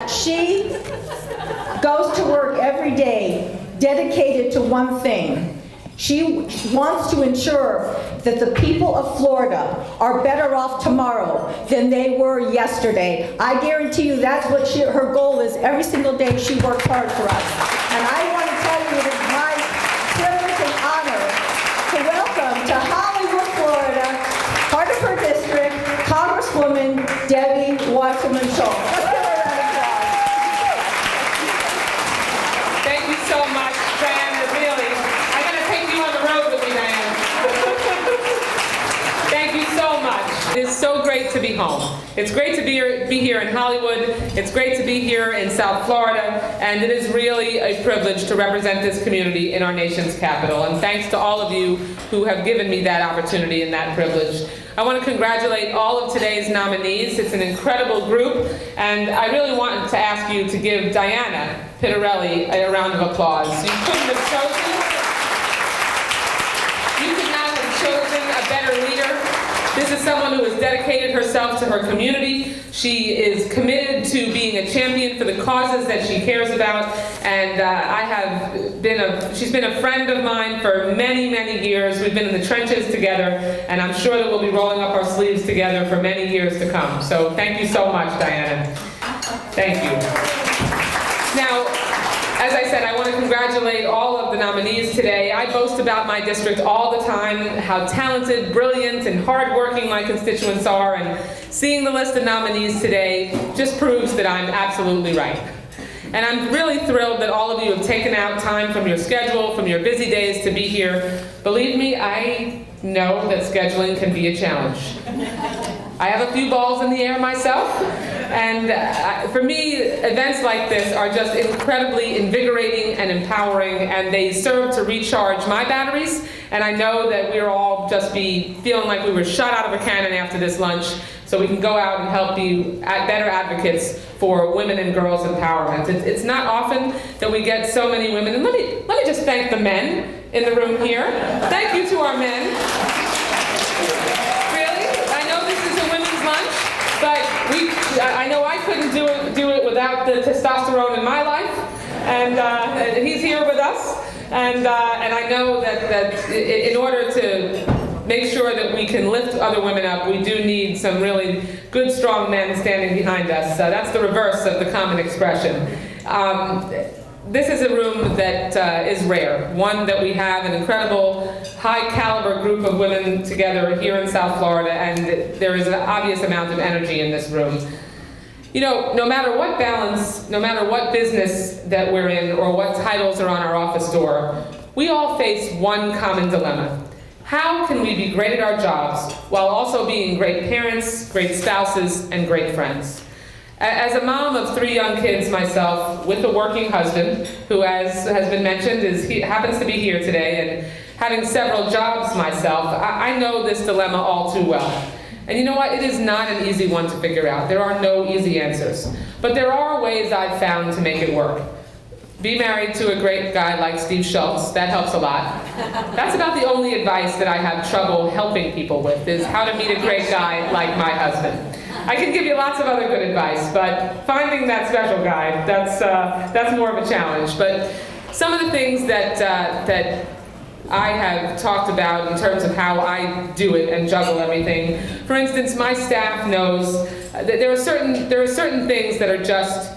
that she goes to work every day dedicated to one thing. She wants to ensure that the people of Florida are better off tomorrow than they were yesterday. I guarantee you that's what her goal is every single day. She works hard for us. And I want to tell you it is my privilege and honor to welcome to Hollywood, Florida, part of her district, Congresswoman Debbie Wasserman Schultz. Let's give her that applause. Thank you so much, Diana, really. I'm going to take you on the road with me, Diana. Thank you so much. It is so great to be home. It's great to be here in Hollywood. It's great to be here in South Florida. And it is really a privilege to represent this community in our nation's capital. And thanks to all of you who have given me that opportunity and that privilege. I want to congratulate all of today's nominees. It's an incredible group, and I really want to ask you to give Diana Pittarelli a round of applause. You couldn't have chosen, you could not have chosen a better leader. This is someone who has dedicated herself to her community. She is committed to being a champion for the causes that she cares about, and she's been a friend of mine for many, many years. We've been in the trenches together, and I'm sure that we'll be rolling up our sleeves together for many years to come. So thank you so much, Diana. Thank you. Now, as I said, I want to congratulate all of the nominees today. I boast about my district all the time, how talented, brilliant, and hardworking my constituents are, and seeing the list of nominees today just proves that I'm absolutely right. And I'm really thrilled that all of you have taken out time from your schedule, from your busy days to be here. Believe me, I know that scheduling can be a challenge. I have a few balls in the air myself, and for me, events like this are just incredibly invigorating and empowering, and they serve to recharge my batteries, and I know that we'll all just be feeling like we were shot out of a cannon after this lunch, so we can go out and help be better advocates for women and girls' empowerment. It's not often that we get so many women, and let me just thank the men in the room here. Thank you to our men. But I know I couldn't do it without the testosterone in my life, and he's here with us, and I know that in order to make sure that we can lift other women up, we do need some really good, strong men standing behind us. That's the reverse of the common expression. This is a room that is rare, one that we have an incredible, high-caliber group of women together here in South Florida, and there is an obvious amount of energy in this room. You know, no matter what balance, no matter what business that we're in, or what titles are on our office door, we all face one common dilemma. How can we be great at our jobs while also being great parents, great spouses, and great friends? As a mom of 3 young kids myself, with a working husband, who, as has been mentioned, happens to be here today, and having several jobs myself, I know this dilemma all too well. And you know what? It is not an easy one to figure out. There are no easy answers. But there are ways I've found to make it work. Be married to a great guy like Steve Schultz. That helps a lot. That's about the only advice that I have trouble helping people with, is how to meet a great guy like my husband. I can give you lots of other good advice, but finding that special guy, that's more of a challenge. But some of the things that I have talked about in terms of how I do it and juggle everything. For instance, my staff knows that there are certain things that are just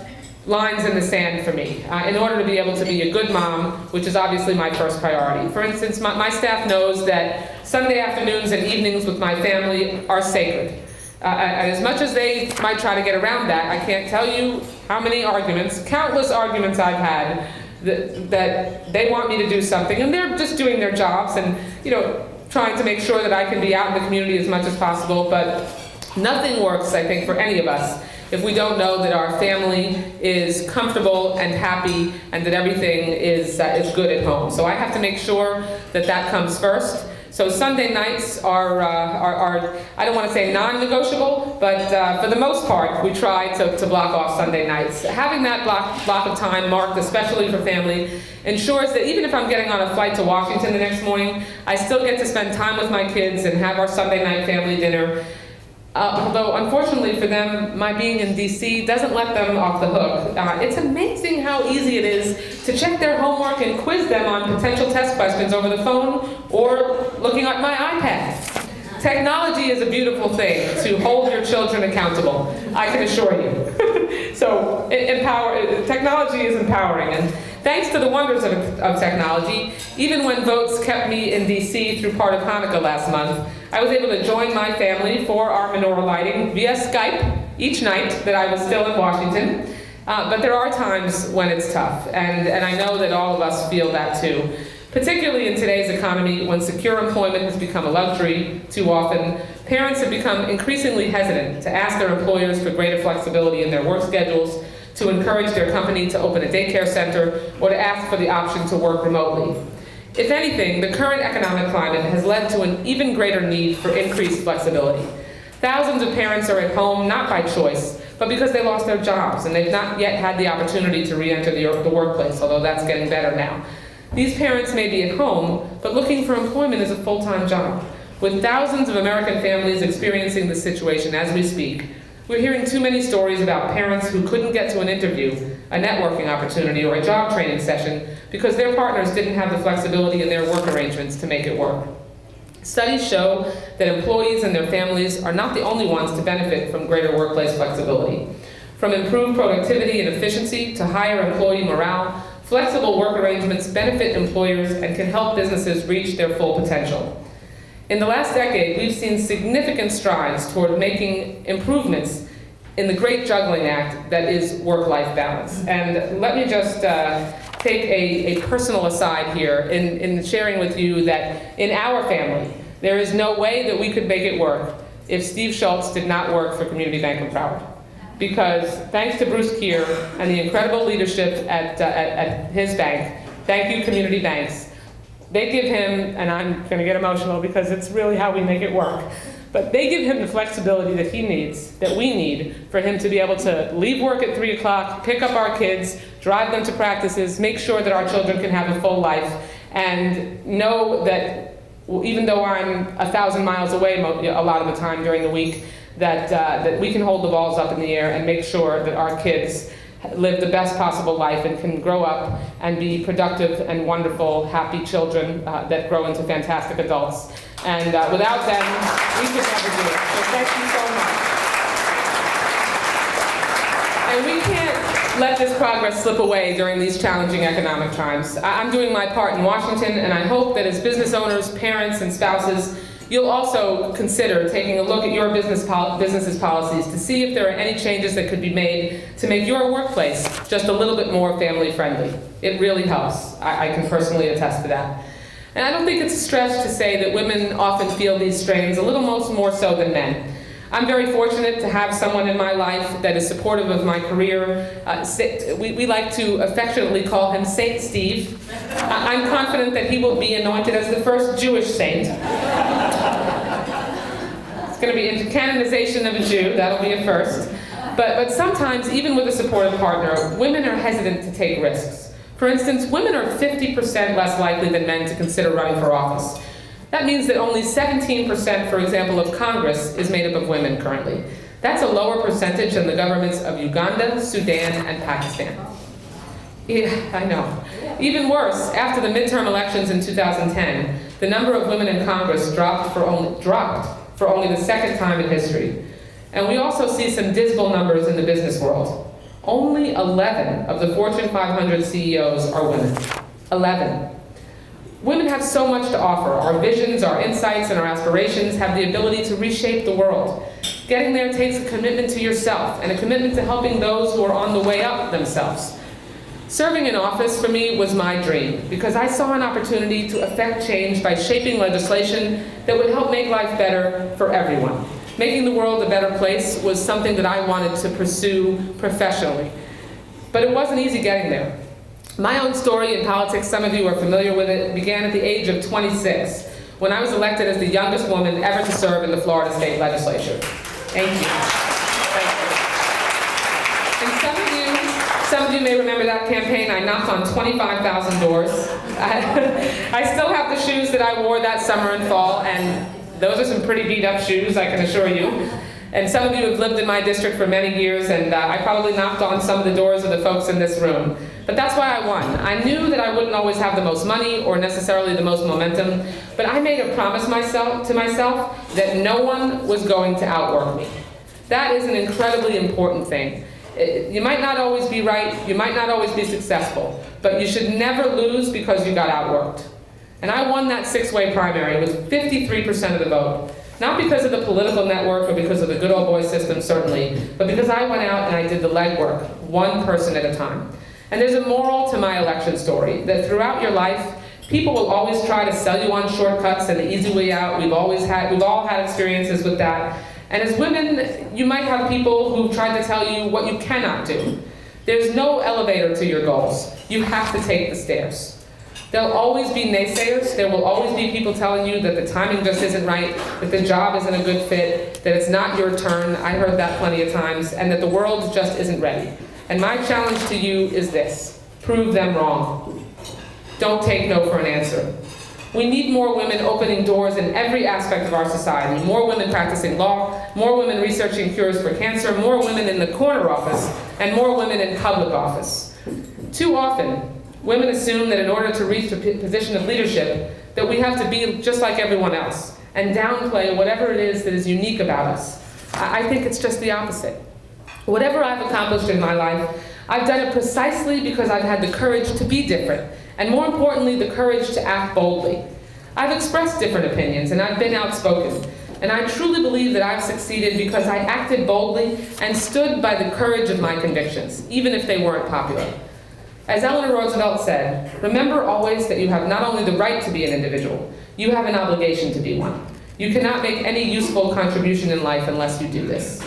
lines in the sand for me in order to be able to be a good mom, which is obviously my first priority. For instance, my staff knows that Sunday afternoons and evenings with my family are sacred. As much as they might try to get around that, I can't tell you how many arguments, countless arguments I've had that they want me to do something, and they're just doing their jobs and, you know, trying to make sure that I can be out in the community as much as possible. But nothing works, I think, for any of us if we don't know that our family is comfortable and happy and that everything is good at home. So I have to make sure that that comes first. So Sunday nights are I don't want to say non-negotiable, but for the most part, we try to block off Sunday nights. Having that block of time marked especially for family ensures that even if I'm getting on a flight to Washington the next morning, I still get to spend time with my kids and have our Sunday night family dinner. Although, unfortunately for them, my being in DC doesn't let them off the hook. It's amazing how easy it is to check their homework and quiz them on potential test questions over the phone or looking at my iPad. Technology is a beautiful thing to hold your children accountable, I can assure you. So, technology is empowering, and thanks to the wonders of technology, even when votes kept me in DC through part of Hanukkah last month, I was able to join my family for our menorah lighting via Skype each night that I was still in Washington. But there are times when it's tough, and I know that all of us feel that too. Particularly in today's economy, when secure employment has become a luxury too often, parents have become increasingly hesitant to ask their employers for greater flexibility in their work schedules, to encourage their company to open a daycare center, or to ask for the option to work remotely. If anything, the current economic climate has led to an even greater need for increased flexibility. Thousands of parents are at home not by choice, but because they lost their jobs and they've not yet had the opportunity to re-enter the workplace, although that's getting better now. These parents may be at home, but looking for employment is a full-time job. With thousands of American families experiencing this situation as we speak, we're hearing too many stories about parents who couldn't get to an interview, a networking opportunity, or a job training session because their partners didn't have the flexibility in their work arrangements to make it work. Studies show that employees and their families are not the only ones to benefit from greater workplace flexibility. From improved productivity and efficiency to higher employee morale, flexible work arrangements benefit employers and can help businesses reach their full potential. In the last decade, we've seen significant strides toward making improvements in the great juggling act that is work-life balance. And let me just take a personal aside here in sharing with you that in our family, there is no way that we could make it work if Steve Schultz did not work for Community Bank of Broward. Because thanks to Bruce Keir and the incredible leadership at his bank, thank you community banks, they give him, and I'm gonna get emotional because it's really how we make it work, but they give him the flexibility that he needs, that we need, for him to be able to leave work at 3 o'clock, pick up our kids, drive them to practices, make sure that our children can have a full life, and know that even though I'm 1,000 miles away a lot of the time during the week, that we can hold the balls up in the air and make sure that our kids live the best possible life and can grow up and be productive and wonderful, happy children that grow into fantastic adults. And without them, we could never do it. So thank you so much. And we can't let this progress slip away during these challenging economic times. I'm doing my part in Washington, and I hope that as business owners, parents, and spouses, you'll also consider taking a look at your business's policies to see if there are any changes that could be made to make your workplace just a little bit more family-friendly. It really helps. I can personally attest to that. And I don't think it's a stretch to say that women often feel these strains a little more so than men. I'm very fortunate to have someone in my life that is supportive of my career. We like to affectionately call him Saint Steve. I'm confident that he will be anointed as the first Jewish saint. It's going to be a canonization of a Jew. That'll be a first. But sometimes, even with a supportive partner, women are hesitant to take risks. For instance, women are 50% less likely than men to consider running for office. That means that only 17%, for example, of Congress is made up of women currently. That's a lower percentage than the governments of Uganda, Sudan, and Pakistan. Yeah, I know. Even worse, after the midterm elections in 2010, the number of women in Congress dropped for only the second time in history. And we also see some dismal numbers in the business world. Only 11 of the Fortune 500 CEOs are women. 11. Women have so much to offer. Our visions, our insights, and our aspirations have the ability to reshape the world. Getting there takes a commitment to yourself and a commitment to helping those who are on the way up themselves. Serving in office for me was my dream because I saw an opportunity to affect change by shaping legislation that would help make life better for everyone. Making the world a better place was something that I wanted to pursue professionally. But it wasn't easy getting there. My own story in politics, some of you are familiar with it, began at the age of 26, when I was elected as the youngest woman ever to serve in the Florida State Legislature. Thank you. Thank you. And some of you may remember that campaign. I knocked on 25,000 doors. I still have the shoes that I wore that summer and fall, and those are some pretty beat up shoes, I can assure you. And some of you have lived in my district for many years, and I probably knocked on some of the doors of the folks in this room. But that's why I won. I knew that I wouldn't always have the most money or necessarily the most momentum, but I made a promise to myself that no one was going to outwork me. That is an incredibly important thing. You might not always be right, you might not always be successful, but you should never lose because you got outworked. And I won that 6-way primary with 53% of the vote. Not because of the political network or because of the good old boy system, certainly, but because I went out and I did the legwork, one person at a time. And there's a moral to my election story, that throughout your life, people will always try to sell you on shortcuts and the easy way out. We've all had experiences with that. And as women, you might have people who try to tell you what you cannot do. There's no elevator to your goals. You have to take the stairs. There'll always be naysayers. There will always be people telling you that the timing just isn't right, that the job isn't a good fit, that it's not your turn. I heard that plenty of times, and that the world just isn't ready. And my challenge to you is this: prove them wrong. Don't take no for an answer. We need more women opening doors in every aspect of our society. More women practicing law, more women researching cures for cancer, more women in the corner office, and more women in public office. Too often, women assume that in order to reach a position of leadership, that we have to be just like everyone else, and downplay whatever it is that is unique about us. I think it's just the opposite. Whatever I've accomplished in my life, I've done it precisely because I've had the courage to be different, and more importantly, the courage to act boldly. I've expressed different opinions, and I've been outspoken, and I truly believe that I've succeeded because I acted boldly and stood by the courage of my convictions, even if they weren't popular. As Eleanor Roosevelt said, remember always that you have not only the right to be an individual, you have an obligation to be one. You cannot make any useful contribution in life unless you do this.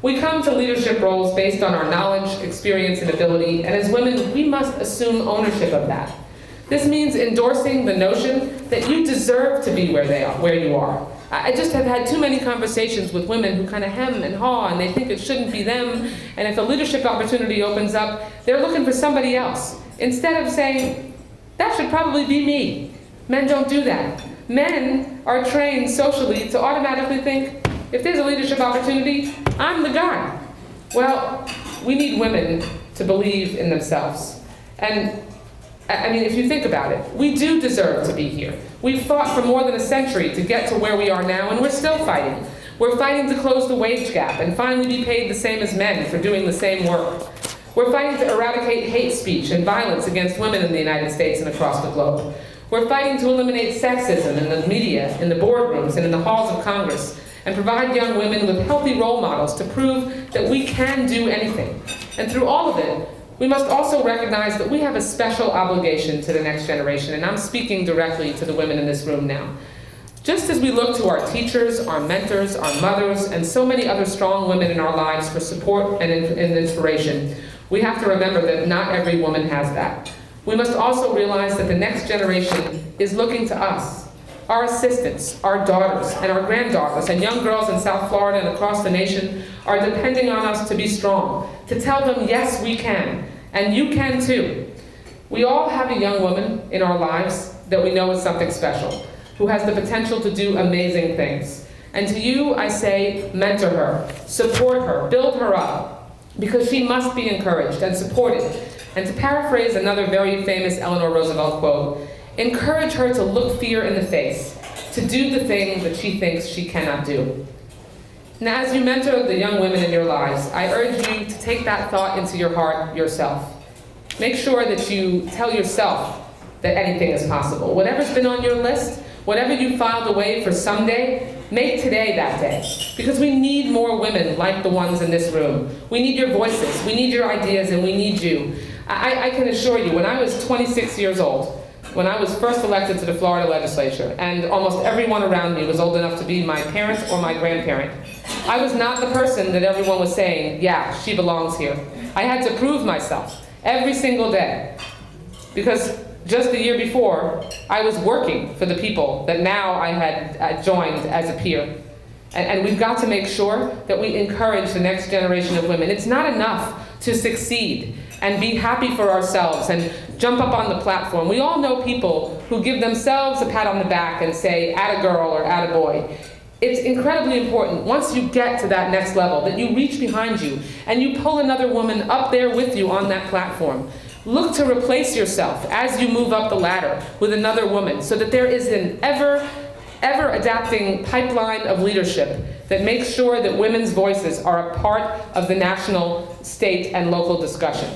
We come to leadership roles based on our knowledge, experience, and ability, and as women, we must assume ownership of that. This means endorsing the notion that you deserve to be where you are. I just have had too many conversations with women who kind of hem and haw, and they think it shouldn't be them, and if a leadership opportunity opens up, they're looking for somebody else, instead of saying, that should probably be me. Men don't do that. Men are trained socially to automatically think, if there's a leadership opportunity, I'm the guy. Well, we need women to believe in themselves. And I mean, if you think about it, we do deserve to be here. We've fought for more than a century to get to where we are now, and we're still fighting. We're fighting to close the wage gap and finally be paid the same as men for doing the same work. We're fighting to eradicate hate speech and violence against women in the United States and across the globe. We're fighting to eliminate sexism in the media, in the boardrooms, and in the halls of Congress, and provide young women with healthy role models to prove that we can do anything. And through all of it, we must also recognize that we have a special obligation to the next generation, and I'm speaking directly to the women in this room now. Just as we look to our teachers, our mentors, our mothers, and so many other strong women in our lives for support and inspiration, we have to remember that not every woman has that. We must also realize that the next generation is looking to us. Our assistants, our daughters, and our granddaughters, and young girls in South Florida and across the nation are depending on us to be strong, to tell them, yes, we can, and you can too. We all have a young woman in our lives that we know is something special, who has the potential to do amazing things. And to you, I say, mentor her, support her, build her up, because she must be encouraged and supported. And to paraphrase another very famous Eleanor Roosevelt quote, encourage her to look fear in the face, to do the thing that she thinks she cannot do. Now, as you mentor the young women in your lives, I urge you to take that thought into your heart yourself. Make sure that you tell yourself that anything is possible. Whatever's been on your list, whatever you filed away for someday, make today that day. Because we need more women like the ones in this room. We need your voices, we need your ideas, and we need you. I can assure you, when I was 26 years old, when I was first elected to the Florida legislature, and almost everyone around me was old enough to be my parent or my grandparent, I was not the person that everyone was saying, yeah, she belongs here. I had to prove myself every single day. Because just the year before, I was working for the people that now I had joined as a peer. And we've got to make sure that we encourage the next generation of women. It's not enough to succeed and be happy for ourselves and jump up on the platform. We all know people who give themselves a pat on the back and say, atta girl or atta boy. it's incredibly important, once you get to that next level, that you reach behind you and you pull another woman up there with you on that platform. Look to replace yourself as you move up the ladder with another woman, so that there is an ever adapting pipeline of leadership that makes sure that women's voices are a part of the national, state, and local discussion.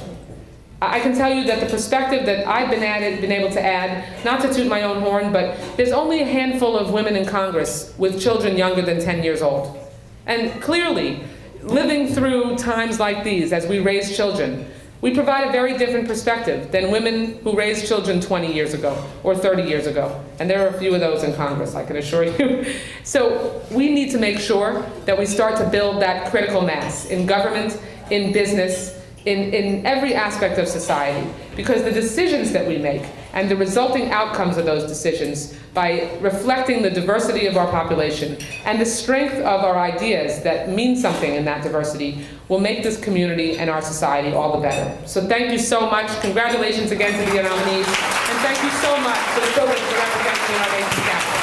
I can tell you that the perspective that I've been able to add, not to toot my own horn, but there's only a handful of women in Congress with children younger than 10 years old. And clearly, living through times like these as we raise children, we provide a very different perspective than women who raised children 20 years ago or 30 years ago. And there are a few of those in Congress, I can assure you. So we need to make sure that we start to build that critical mass in government, in business, in every aspect of society, because the decisions that we make and the resulting outcomes of those decisions, by reflecting the diversity of our population and the strength of our ideas that mean something in that diversity, will make this community and our society all the better. So thank you so much. Congratulations again to the nominees, and thank you so much to the children for representing our nation's capital.